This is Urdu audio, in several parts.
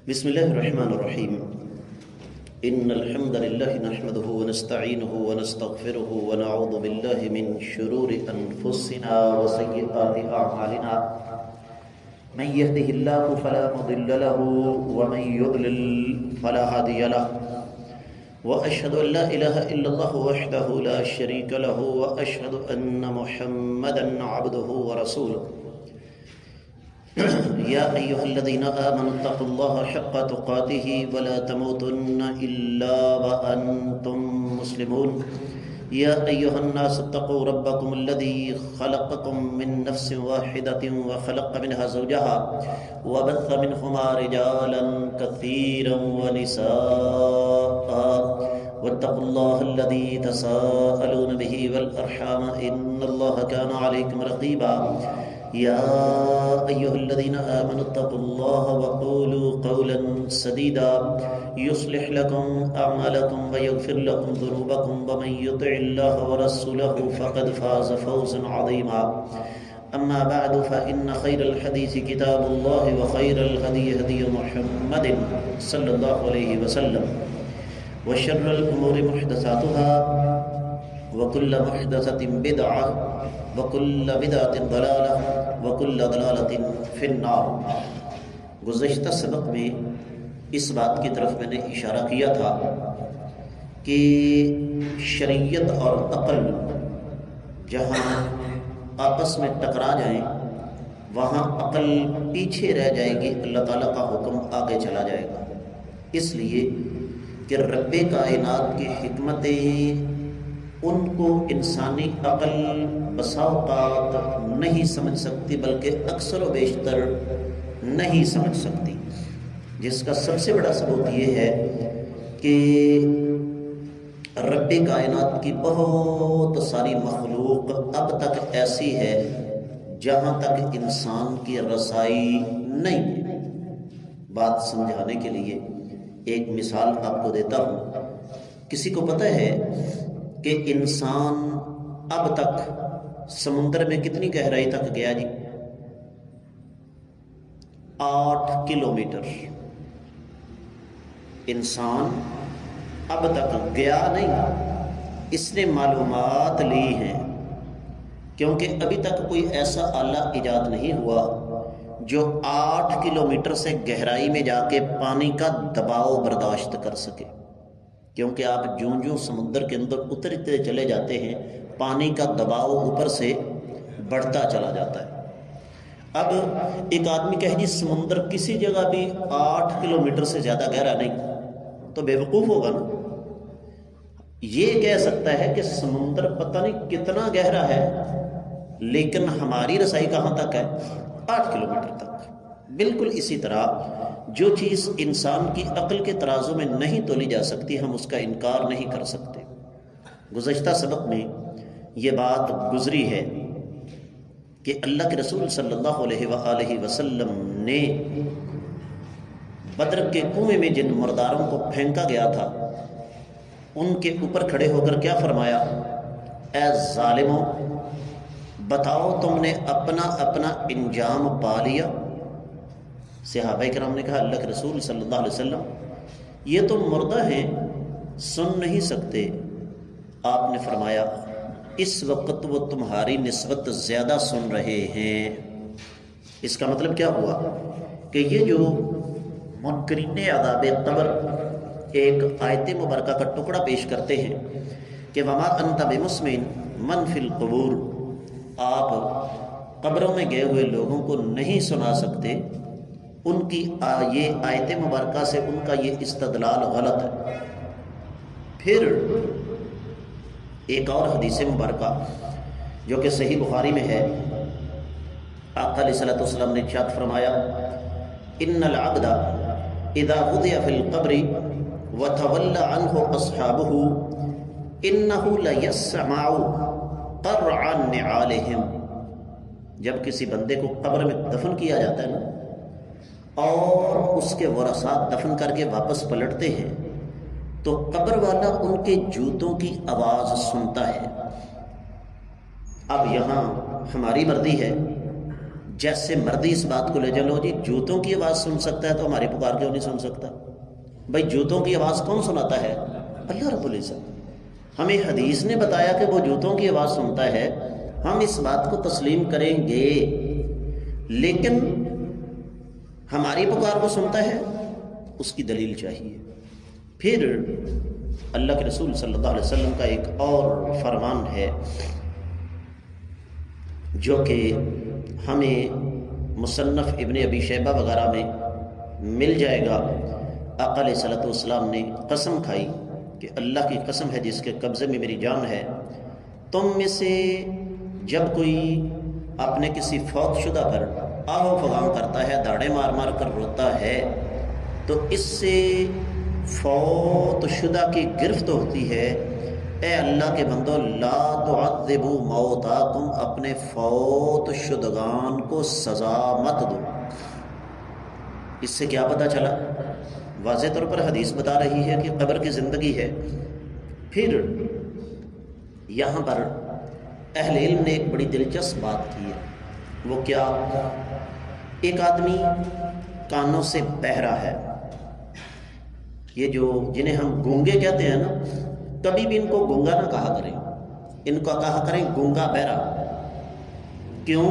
بسم الله الرحمن الرحيم. إن الحمد لله نحمده ونستعينه ونستغفره ونعوذ بالله من شرور أنفسنا وسيئات أعمالنا. من يهده الله فلا مضل له ومن يضلل فلا هادي له. وأشهد أن لا إله إلا الله وحده لا شريك له وأشهد أن محمدا عبده ورسوله. يا أيها الذين آمنوا اتقوا الله حق تقاته ولا تموتن إلا وأنتم مسلمون. يا أيها الناس اتقوا ربكم الذي خلقكم من نفس واحدة وخلق منها زوجها وبث منهما رجالا كثيرا ونساء واتقوا الله الذي تساءلون به والأرحام إن الله كان عليكم رقيبا. يا أيها الذين آمنوا اتقوا الله وقولوا قولا سديدا يصلح لكم أعمالكم ويغفر لكم ذنوبكم ومن يطع الله ورسوله فقد فاز فوزا عظيما. أما بعد فإن خير الحديث كتاب الله وخير الهدي هدي محمد صلى الله عليه وسلم وشر الأمور محدثاتها وكل محدثة بدعة وكل بدعة ضلالة وكل ضلالة في النار. گزشتہ سبق میں اس بات کی طرف میں نے اشارہ کیا تھا کہ شریعت اور عقل جہاں آپس میں ٹکرا جائیں وہاں عقل پیچھے رہ جائے گی، اللہ تعالیٰ کا حکم آگے چلا جائے گا. اس لیے کہ رب کائنات کی حکمتیں ان کو انسانی عقل بسا اوقات نہیں سمجھ سکتی، بلکہ اکثر و بیشتر نہیں سمجھ سکتی، جس کا سب سے بڑا ثبوت یہ ہے کہ رب کائنات کی بہت ساری مخلوق اب تک ایسی ہے جہاں تک انسان کی رسائی نہیں. بات سمجھانے کے لیے ایک مثال آپ کو دیتا ہوں. کسی کو پتہ ہے کہ انسان اب تک سمندر میں کتنی گہرائی تک گیا جی؟ 8 کلومیٹر. انسان اب تک گیا نہیں، اس نے معلومات لی ہیں، کیونکہ ابھی تک کوئی ایسا آلہ ایجاد نہیں ہوا جو 8 کلومیٹر سے گہرائی میں جا کے پانی کا دباؤ برداشت کر سکے. کیونکہ آپ جوں جوں سمندر کے اندر اترتے چلے جاتے ہیں پانی کا دباؤ اوپر سے بڑھتا چلا جاتا ہے. اب ایک آدمی کہے جی سمندر کسی جگہ بھی 8 کلومیٹر سے زیادہ گہرا نہیں، تو بے وقوف ہوگا نا. یہ کہہ سکتا ہے کہ سمندر پتہ نہیں کتنا گہرا ہے لیکن ہماری رسائی کہاں تک ہے؟ 8 کلومیٹر تک. بالکل اسی طرح جو چیز انسان کی عقل کے ترازو میں نہیں تولی جا سکتی ہم اس کا انکار نہیں کر سکتے. گزشتہ سبق میں یہ بات گزری ہے کہ اللہ کے رسول صلی اللہ علیہ وآلہ وسلم نے بدر کے کنویں میں جن مرداروں کو پھینکا گیا تھا ان کے اوپر کھڑے ہو کر کیا فرمایا؟ اے ظالموں، بتاؤ تم نے اپنا اپنا انجام پا لیا؟ صحابہ کرام نے کہا اللہ کے رسول صلی اللہ علیہ وسلم یہ تو مردہ ہیں، سن نہیں سکتے. آپ نے فرمایا اس وقت وہ تمہاری نسبت زیادہ سن رہے ہیں. اس کا مطلب کیا ہوا کہ یہ جو منکرین عذاب قبر ایک آیت مبارکہ کا ٹکڑا پیش کرتے ہیں کہ وما انت بمسمع من فی القبور، آپ قبروں میں گئے ہوئے لوگوں کو نہیں سنا سکتے، ان کی یہ آیت مبارکہ سے ان کا یہ استدلال غلط ہے. پھر ایک اور حدیث مبارکہ جو کہ صحیح بخاری میں ہے، آقا علیہ الصلوۃ والسلام نے ارشاد فرمایا ان العبد اذا وضع في القبر وتولى عنه اصحابه انه ليسمع قرع نعالهم. جب کسی بندے کو قبر میں دفن کیا جاتا ہے نا اور اس کے ورثاء دفن کر کے واپس پلٹتے ہیں تو قبر والا ان کے جوتوں کی آواز سنتا ہے. اب یہاں ہماری مرضی ہے جیسے مردی اس بات کو لے چلو جی جوتوں کی آواز سن سکتا ہے تو ہماری پکار کیوں نہیں سن سکتا؟ بھائی جوتوں کی آواز کون سناتا ہے؟ اللہ رب العزت۔ ہمیں حدیث نے بتایا کہ وہ جوتوں کی آواز سنتا ہے، ہم اس بات کو تسلیم کریں گے، لیکن ہماری پکار کو سنتا ہے، اس کی دلیل چاہیے۔ پھر اللہ کے رسول صلی اللہ علیہ وسلم کا ایک اور فرمان ہے جو کہ ہمیں مصنف ابن ابی شیبہ وغیرہ میں مل جائے گا۔ آقا علیہ الصلوۃ والسلام نے قسم کھائی کہ اللہ کی قسم ہے جس کے قبضے میں میری جان ہے، تم میں سے جب کوئی اپنے کسی فوت شدہ پر آہ و فغان کرتا ہے، داڑے مار مار کر روتا ہے، تو اس سے فوت شدہ کی گرفت ہوتی ہے، اے اللہ کے بندو لا تعذبوا موتاکم، اپنے فوت شدگان کو سزا مت دو۔ اس سے کیا پتہ چلا؟ واضح طور پر حدیث بتا رہی ہے کہ قبر کی زندگی ہے۔ پھر یہاں پر اہل علم نے ایک بڑی دلچسپ بات کی ہے، وہ کیا؟ ایک آدمی کانوں سے بہرا ہے، یہ جو جنہیں ہم گونگے کہتے ہیں نا، کبھی بھی ان کو گونگا نہ کہا کریں، ان کو کہا کریں گونگا بہرا۔ کیوں؟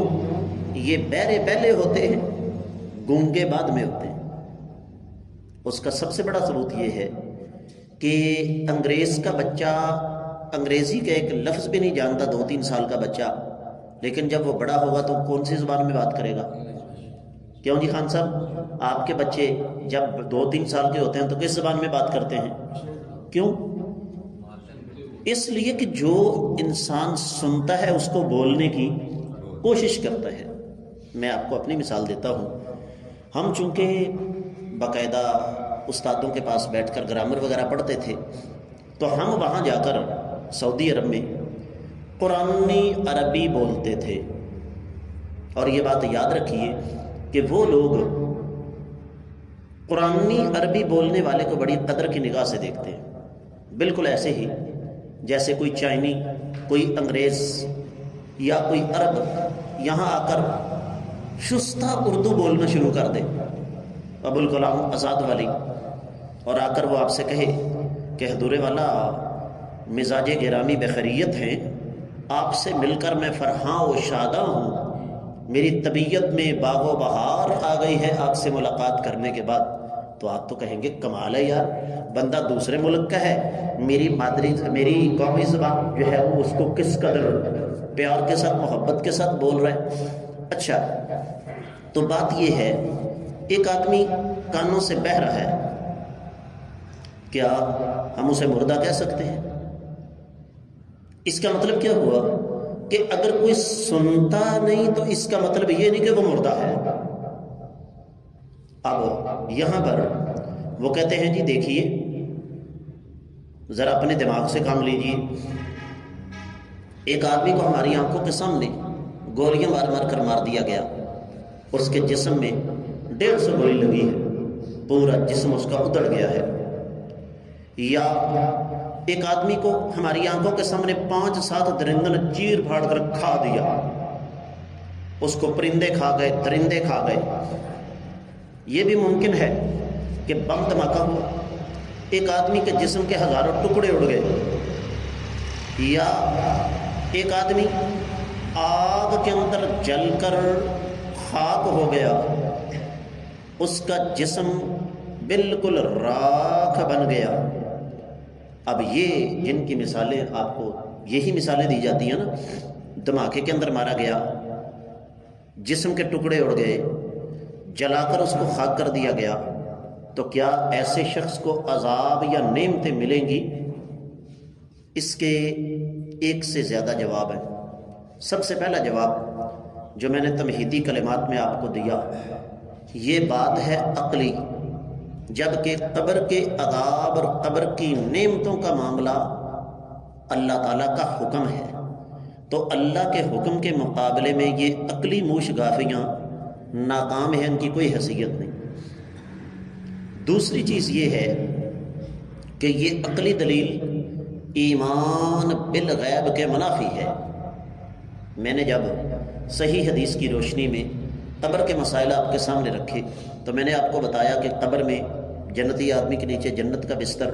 یہ بہرے پہلے ہوتے ہیں، گونگے بعد میں ہوتے ہیں۔ اس کا سب سے بڑا ثبوت یہ ہے کہ انگریز کا بچہ انگریزی کا ایک لفظ بھی نہیں جانتا، 2-3 سال کا بچہ، لیکن جب وہ بڑا ہوگا تو کون سی زبان میں بات کرے گا؟ کیوں جی خان صاحب، آپ کے بچے جب 2-3 سال کے ہوتے ہیں تو کس زبان میں بات کرتے ہیں؟ کیوں؟ اس لیے کہ جو انسان سنتا ہے اس کو بولنے کی کوشش کرتا ہے۔ میں آپ کو اپنی مثال دیتا ہوں، ہم چونکہ باقاعدہ استادوں کے پاس بیٹھ کر گرامر وغیرہ پڑھتے تھے، تو ہم وہاں جا کر سعودی عرب میں قرآنی عربی بولتے تھے، اور یہ بات یاد رکھیے کہ وہ لوگ قرآنی عربی بولنے والے کو بڑی قدر کی نگاہ سے دیکھتے ہیں، بالکل ایسے ہی جیسے کوئی چائنی، کوئی انگریز یا کوئی عرب یہاں آ کر شستہ اردو بولنا شروع کر دے، ابوالکلام آزاد والی، اور آ کر وہ آپ سے کہے کہ حضور والا مزاج گرامی بخیریت ہیں، آپ سے مل کر میں فرحاں و شاداں ہوں، میری طبیعت میں باغ و بہار آ گئی ہے آپ سے ملاقات کرنے کے بعد، تو آپ تو کہیں گے کمال ہے یار، بندہ دوسرے ملک کا ہے، میری قومی زبان جو ہے وہ اس کو کس قدر پیار کے ساتھ محبت کے ساتھ بول رہا ہے۔ اچھا، تو بات یہ ہے، ایک آدمی کانوں سے بہرا ہے، کیا ہم اسے مردہ کہہ سکتے ہیں؟ اس کا مطلب کیا ہوا کہ اگر کوئی سنتا نہیں تو اس کا مطلب یہ نہیں کہ وہ مردہ ہے۔ اب یہاں پر وہ کہتے ہیں جی دیکھیے ذرا اپنے دماغ سے کام لیجیے، ایک آدمی کو ہماری آنکھوں کے سامنے گولیاں مار مار کر مار دیا گیا، اس کے جسم میں 150 گولی لگی ہے، پورا جسم اس کا ادڑ گیا ہے۔ یا ایک آدمی کو ہماری آنکھوں کے سامنے 5-7 درندوں نے چیر پھاڑ کر کھا دیا، اس کو پرندے کھا گئے، درندے کھا گئے۔ یہ بھی ممکن ہے کہ بم دھماکہ ہوا، ایک آدمی کے جسم کے ہزاروں ٹکڑے اڑ گئے، یا ایک آدمی آگ کے اندر جل کر خاک ہو گیا، اس کا جسم بالکل راکھ بن گیا۔ اب یہ جن کی مثالیں آپ کو یہی مثالیں دی جاتی ہیں نا، دھماکے کے اندر مارا گیا، جسم کے ٹکڑے اڑ گئے، جلا کر اس کو خاک کر دیا گیا، تو کیا ایسے شخص کو عذاب یا نعمتیں ملیں گی؟ اس کے ایک سے زیادہ جواب ہیں۔ سب سے پہلا جواب جو میں نے تمہیدی کلمات میں آپ کو دیا، یہ بات ہے عقلی، جبکہ قبر کے عذاب اور قبر کی نعمتوں کا معاملہ اللہ تعالیٰ کا حکم ہے، تو اللہ کے حکم کے مقابلے میں یہ عقلی موش گافیاں ناکام ہیں، ان کی کوئی حیثیت نہیں۔ دوسری چیز یہ ہے کہ یہ عقلی دلیل ایمان بالغیب کے منافی ہے۔ میں نے جب صحیح حدیث کی روشنی میں قبر کے مسائل آپ کے سامنے رکھے تو میں نے آپ کو بتایا کہ قبر میں جنتی آدمی کے نیچے جنت کا بستر،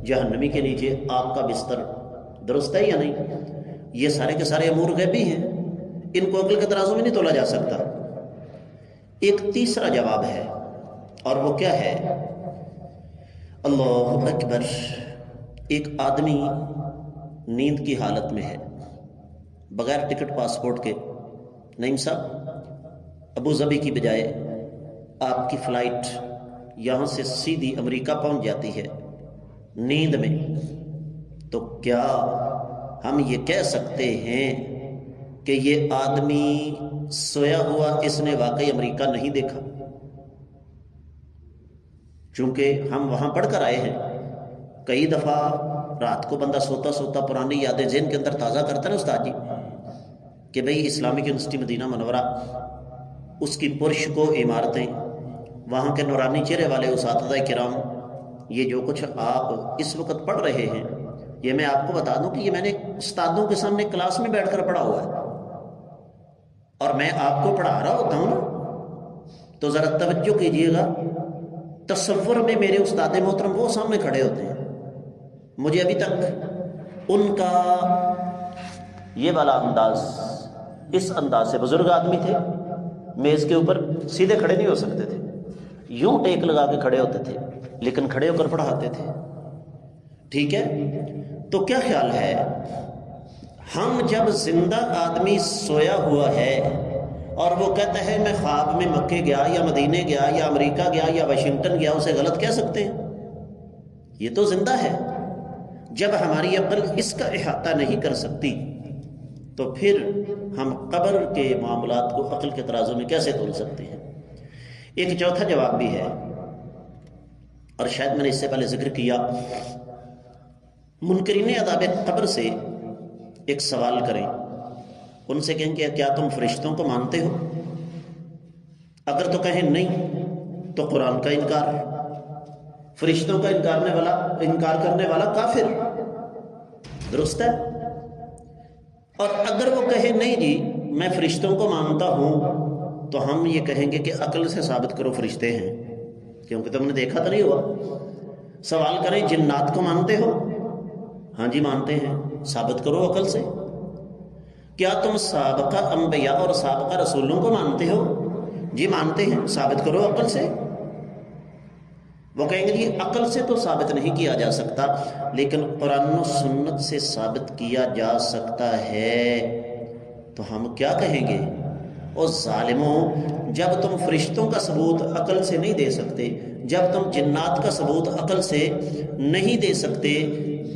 جہنمی کے نیچے آگ کا بستر، درست ہے یا نہیں؟ یہ سارے کے سارے امور غیبی ہیں، ان کو عقل کے ترازو میں نہیں تولا جا سکتا۔ ایک تیسرا جواب ہے، اور وہ کیا ہے؟ اللہ اکبر، ایک آدمی نیند کی حالت میں ہے، بغیر ٹکٹ پاسپورٹ کے، نعیم صاحب ابو ظبی کی بجائے آپ کی فلائٹ یہاں سے سیدھی امریکہ پہنچ جاتی ہے نیند میں، تو کیا ہم یہ کہہ سکتے ہیں کہ یہ آدمی سویا ہوا اس نے واقعی امریکہ نہیں دیکھا؟ چونکہ ہم وہاں پڑھ کر آئے ہیں، کئی دفعہ رات کو بندہ سوتا سوتا پرانی یادیں ذہن کے اندر تازہ کرتا ہے نا استاد جی، کہ بھئی اسلامک یونیورسٹی مدینہ منورہ، اس کی پرش کو عمارتیں، وہاں کے نورانی چہرے والے اساتذہ کرام، یہ جو کچھ آپ اس وقت پڑھ رہے ہیں، یہ میں آپ کو بتا دوں کہ یہ میں نے استادوں کے سامنے کلاس میں بیٹھ کر پڑھا ہوا ہے، اور میں آپ کو پڑھا رہا ہوتا ہوں نا، تو ذرا توجہ کیجئے گا، تصور میں میرے استاد محترم وہ سامنے کھڑے ہوتے ہیں، مجھے ابھی تک ان کا یہ والا انداز، اس انداز سے، بزرگ آدمی تھے، میز کے اوپر سیدھے کھڑے نہیں ہو سکتے تھے، یوں ٹیک لگا کے کھڑے ہوتے تھے، لیکن کھڑے ہو کر پڑھاتے تھے، ٹھیک ہے؟ تو کیا خیال ہے، ہم جب زندہ آدمی سویا ہوا ہے اور وہ کہتا ہے میں خواب میں مکے گیا یا مدینے گیا یا امریکہ گیا یا واشنگٹن گیا، اسے غلط کہہ سکتے ہیں؟ یہ تو زندہ ہے۔ جب ہماری عقل اس کا احاطہ نہیں کر سکتی تو پھر ہم قبر کے معاملات کو عقل کے ترازو میں کیسے تول سکتے ہیں؟ ایک چوتھا جواب بھی ہے، اور شاید میں نے اس سے پہلے ذکر کیا، منکرین عذاب قبر سے ایک سوال کریں، ان سے کہیں کہ کیا تم فرشتوں کو مانتے ہو؟ اگر تو کہیں نہیں تو قرآن کا انکار، فرشتوں کا انکار کرنے والا کافر، درست ہے؟ اور اگر وہ کہے نہیں جی میں فرشتوں کو مانتا ہوں، تو ہم یہ کہیں گے کہ عقل سے ثابت کرو فرشتے ہیں، کیونکہ تم نے دیکھا تو نہیں ہوا۔ سوال کریں جنات کو مانتے ہو؟ ہاں جی مانتے ہیں، ثابت کرو عقل سے۔ کیا تم سابقہ انبیاء اور سابقہ رسولوں کو مانتے ہو؟ جی مانتے ہیں، ثابت کرو عقل سے۔ وہ کہیں گے جی عقل سے تو ثابت نہیں کیا جا سکتا، لیکن قرآن و سنت سے ثابت کیا جا سکتا ہے۔ تو ہم کیا کہیں گے؟ او ظالموں، جب تم فرشتوں کا ثبوت عقل سے نہیں دے سکتے، جب تم جنات کا ثبوت عقل سے نہیں دے سکتے،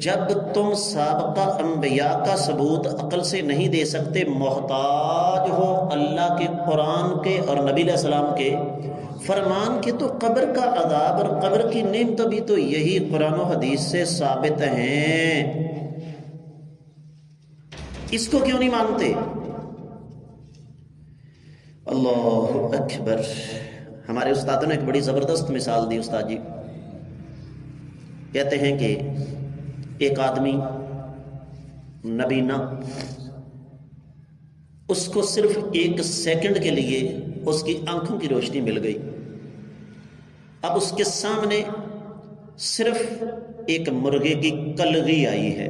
جب تم سابقہ انبیاء کا ثبوت عقل سے نہیں دے سکتے، محتاج ہو اللہ کے قرآن کے اور نبی علیہ السلام کے فرمان کے، تو قبر کا عذاب اور قبر کی نعمت بھی تو یہی قرآن و حدیث سے ثابت ہیں، اس کو کیوں نہیں مانتے؟ اللہ اکبر۔ ہمارے استادوں نے ایک بڑی زبردست مثال دی استاد جی، کہتے ہیں کہ ایک آدمی نبینا، اس کو صرف 1 سیکنڈ کے لیے اس کی آنکھوں کی روشنی مل گئی، اب اس کے سامنے صرف ایک مرغے کی کلغی آئی ہے۔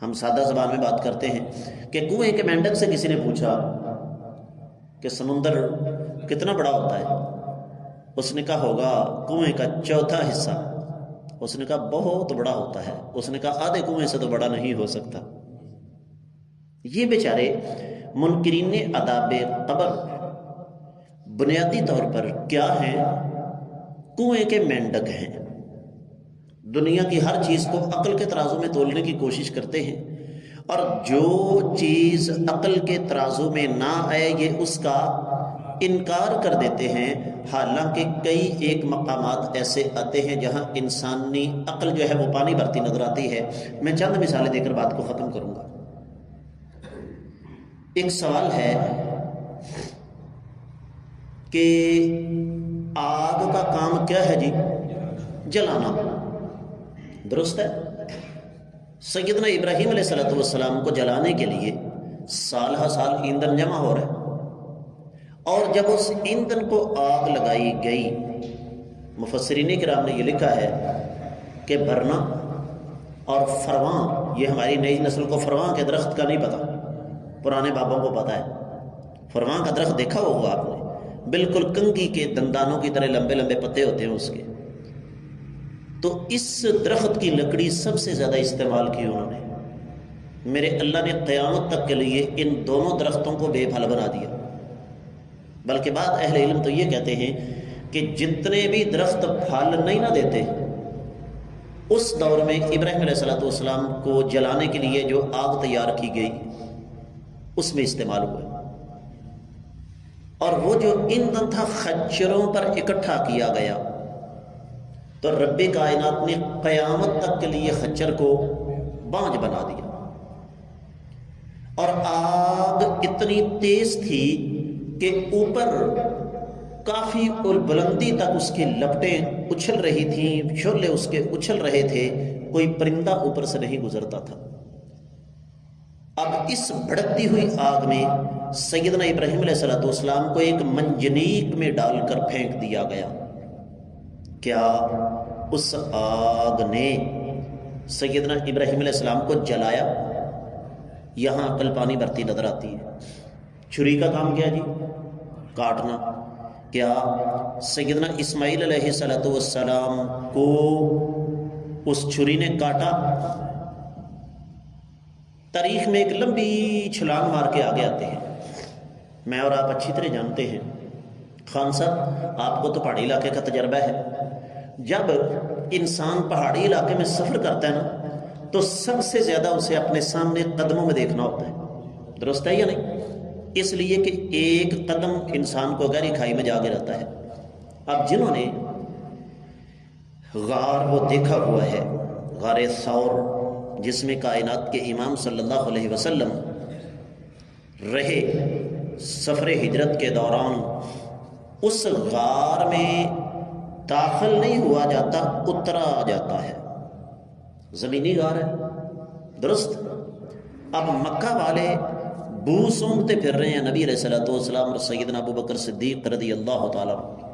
ہم سادہ زبان میں بات کرتے ہیں کہ کنویں کے مینڈک سے کسی نے پوچھا کہ سمندر کتنا بڑا ہوتا ہے؟ اس نے کہا ہوگا کنویں کا 1/4 حصہ۔ اس نے کہا بہت بڑا ہوتا ہے۔ اس نے کہا آدھے کنویں سے تو بڑا نہیں ہو سکتا۔ یہ بیچارے منکرین عذاب قبر بنیادی طور پر کیا ہیں؟ کنویں کے مینڈک ہیں، دنیا کی ہر چیز کو عقل کے ترازو میں تولنے کی کوشش کرتے ہیں، اور جو چیز عقل کے ترازو میں نہ آئے یہ اس کا انکار کر دیتے ہیں، حالانکہ کئی ایک مقامات ایسے آتے ہیں جہاں انسانی عقل جو ہے وہ پانی بھرتی نظر آتی ہے۔ میں چند مثالیں دے کر بات کو ختم کروں گا۔ ایک سوال ہے کہ آگ کا کام کیا ہے جی؟ جلانا، درست ہے؟ سیدنا ابراہیم علیہ السلام کو جلانے کے لیے سال ہر سال ایندھن جمع ہو رہا ہے، اور جب اس ایندھن کو آگ لگائی گئی، مفسرین کرام نے یہ لکھا ہے کہ برنا اور فرواں، یہ ہماری نئی نسل کو فرواں کے درخت کا نہیں پتا، پرانے بابوں کو پتا ہے۔ فرواں کا درخت دیکھا ہوگا آپ نے، بالکل کنگھی کے دندانوں کی طرح لمبے لمبے پتے ہوتے ہیں اس کے۔ تو اس درخت کی لکڑی سب سے زیادہ استعمال کی انہوں نے۔ میرے اللہ نے قیامت تک کے لیے ان دونوں درختوں کو بے پھل بنا دیا۔ بلکہ بعض اہل علم تو یہ کہتے ہیں کہ جتنے بھی درخت پھل نہیں نہ دیتے، اس دور میں ابراہیم علیہ السلام کو جلانے کے لیے جو آگ تیار کی گئی اس میں استعمال ہوا، اور وہ جو ایندھن تھا خچروں پر اکٹھا کیا گیا، تو رب کائنات نے قیامت تک کے لیے خچر کو بانجھ بنا دیا۔ اور آگ اتنی تیز تھی کہ اوپر کافی بلندی تک اس کی لپٹیں اچھل رہی تھیں، شعلے اس کے اچھل رہے تھے، کوئی پرندہ اوپر سے نہیں گزرتا تھا۔ اب اس بھڑکتی ہوئی آگ میں سیدنا ابراہیم علیہ السلام کو ایک منجنیق میں ڈال کر پھینک دیا گیا۔ کیا اس آگ نے سیدنا ابراہیم علیہ السلام کو جلایا؟ یہاں عقل پانی بھرتی نظر آتی ہے۔ چھری کا کام کیا جی؟ کاٹنا۔ کیا سیدنا اسماعیل علیہ السلام کو اس چھری نے کاٹا؟ تاریخ میں ایک لمبی چھلانگ مار کے آگے آتے ہیں، میں اور آپ اچھی طرح جانتے ہیں۔ خان صاحب، آپ کو تو پہاڑی علاقے کا تجربہ ہے۔ جب انسان پہاڑی علاقے میں سفر کرتا ہے نا، تو سب سے زیادہ اسے اپنے سامنے قدموں میں دیکھنا ہوتا ہے، درست ہے یا نہیں؟ اس لیے کہ ایک قدم انسان کو گہری کھائی میں جا کے رہتا ہے۔ اب جنہوں نے غار وہ دیکھا ہوا ہے، غار ثور، جس میں کائنات کے امام صلی اللہ علیہ وسلم رہے سفر ہجرت کے دوران، اس غار میں داخل نہیں ہوا جاتا، اترا جاتا ہے، زمینی غار ہے، درست؟ اب مکہ والے بو سونگتے پھر رہے ہیں نبی علیہ الصلوۃ والسلام اور سیدنا ابو بکر صدیق رضی اللہ تعالیٰ عنہ،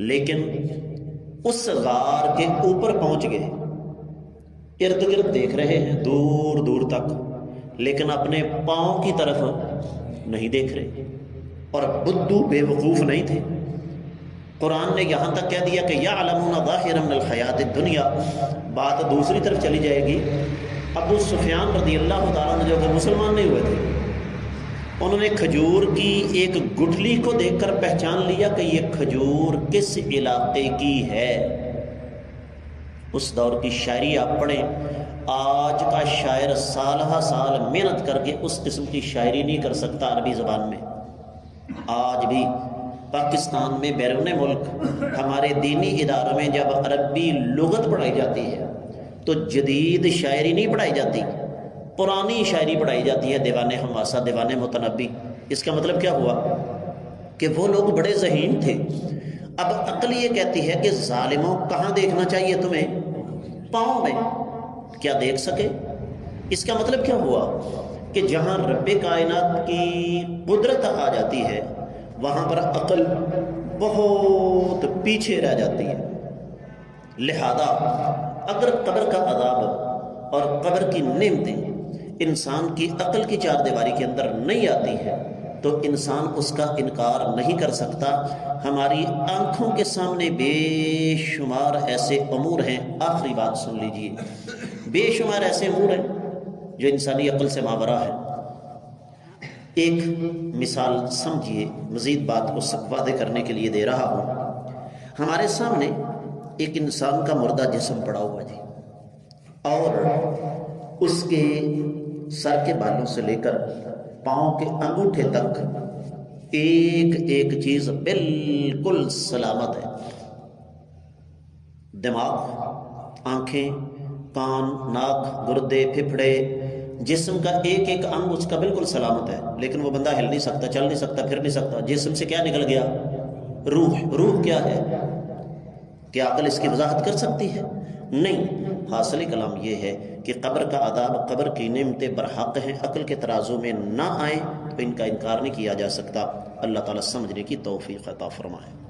لیکن اس غار کے اوپر پہنچ گئے، ارد گرد دیکھ رہے ہیں دور دور تک، لیکن اپنے پاؤں کی طرف نہیں دیکھ رہے۔ اور بدو بے وقوف نہیں تھے، قرآن نے یہاں تک کہہ دیا کہ یعلمون ظاہرا من الحیات الدنیا، بات دوسری طرف چلی جائے گی۔ ابو سفیان رضی اللہ تعالیٰ عنہ جو کہ مسلمان نہیں ہوئے تھے، انہوں نے کھجور کی ایک گٹھلی کو دیکھ کر پہچان لیا کہ یہ کھجور کس علاقے کی ہے۔ اس دور کی شاعری آپ پڑھیں، آج کا شاعر سالہ سال محنت کر کے اس قسم کی شاعری نہیں کر سکتا عربی زبان میں۔ آج بھی پاکستان میں بیرون ملک ہمارے دینی اداروں میں جب عربی لغت پڑھائی جاتی ہے تو جدید شاعری نہیں پڑھائی جاتی، پرانی شاعری پڑھائی جاتی ہے، دیوان حماسہ، دیوان متنبی۔ اس کا مطلب کیا ہوا کہ وہ لوگ بڑے ذہین تھے۔ اب عقل یہ کہتی ہے کہ ظالموں کہاں دیکھنا چاہیے تمہیں؟ پاؤں میں، کیا دیکھ سکے؟ اس کا مطلب کیا ہوا کہ جہاں رب کائنات کی قدرت آ جاتی ہے وہاں پر عقل بہت پیچھے رہ جاتی ہے۔ لہذا اگر قبر کا عذاب اور قبر کی نعمتیں انسان کی عقل کی چار دیواری کے اندر نہیں آتی ہے تو انسان اس کا انکار نہیں کر سکتا۔ ہماری آنکھوں کے سامنے بے شمار ایسے امور ہیں، آخری بات سن لیجئے، بے شمار ایسے امور ہیں جو انسانی عقل سے ماورا ہے۔ ایک مثال سمجھیے، مزید بات کو واضح کرنے کے لیے دے رہا ہوں۔ ہمارے سامنے ایک انسان کا مردہ جسم پڑا ہوا جی، اور اس کے سر کے بالوں سے لے کر پاؤں کے انگوٹھے تک ایک ایک چیز بالکل سلامت ہے۔ دماغ، آنکھیں، کان، ناک، گردے، پھپھڑے، جسم کا ایک ایک انگ اس کا بالکل سلامت ہے، لیکن وہ بندہ ہل نہیں سکتا، چل نہیں سکتا، پھر نہیں سکتا۔ جسم سے کیا نکل گیا؟ روح۔ روح کیا ہے؟ کیا عقل اس کی وضاحت کر سکتی ہے؟ نہیں، حاصل کلام یہ ہے کہ قبر کا عذاب، قبر کی نعمتیں برحق ہیں، عقل کے ترازو میں نہ آئیں تو ان کا انکار نہیں کیا جا سکتا۔ اللہ تعالیٰ سمجھنے کی توفیق عطا فرمائے۔